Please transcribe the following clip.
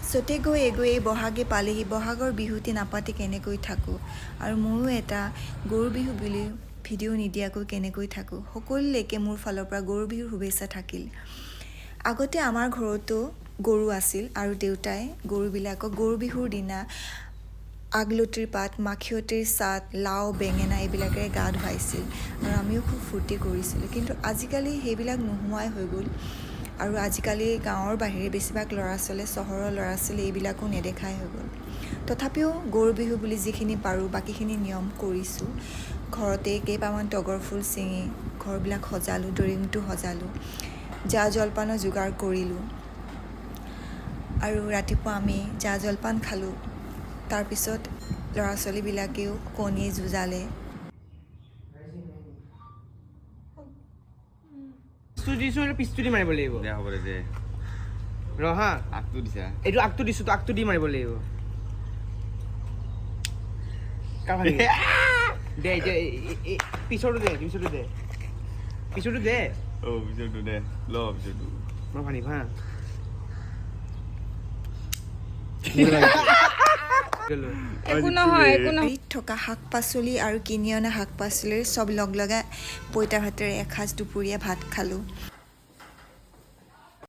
চতে গৈ এগৈ বহাগে পালেহি বহাগৰ বিহুটি নাপাতি কেনেকৈ থাকোঁ আৰু ময়ো এটা গৰু বিহু বুলি ভিডিঅ' নিদিয়াকৈ কেনেকৈ থাকোঁ সকলোলৈকে মোৰ ফালৰ পৰা গৰু বিহুৰ শুভেচ্ছা থাকিল আগতে আমাৰ ঘৰতো গৰু আছিল আৰু দেউতাই গৰুবিলাকক গৰু বিহুৰ দিনা আগলতিৰ পাত মাখিয়তিৰ চাট লাও বেঙেনা এইবিলাকেৰে গা ধুৱাইছিল আৰু আমিও খুব ফূৰ্তি কৰিছিলোঁ কিন্তু আজিকালি সেইবিলাক নোহোৱাই হৈ গ'ল আৰু আজিকালি গাঁৱৰ বাহিৰে বেছিভাগ ল'ৰা ছোৱালী চহৰৰ ল'ৰা ছোৱালী এইবিলাকো নেদেখাই হৈ গ'ল তথাপিও গৰু বিহু বুলি যিখিনি পাৰোঁ বাকীখিনি নিয়ম কৰিছোঁ ঘৰতে কেইটামান তগৰ ফুল ছিঙি ঘৰবিলাক সজালোঁ দৰিমটো সজালোঁ জা জলপানৰ যোগাৰ কৰিলোঁ আৰু ৰাতিপুৱা আমি জা জলপান খালোঁ তাৰপিছত ল'ৰা ছোৱালীবিলাকেও কণী যুঁজালে পিছটো মাৰিব লাগিব দে হ'ব দে ৰহা আগটো দিছা এইটো আগটো দিছো তো আগটো দি মাৰিব লাগিব দে দে পিছৰটো দে পিছৰটো দে পিছৰটো দে পিছৰটো দে ল পিছৰটো মই ভানিম হা একো নহয় থকা শাক পাচলি আৰু কিনি অনা শাক পাচলিৰ চব লগ লগাই পইতা ভাতেৰে এসাঁজ দুপৰীয়া ভাত খালোঁ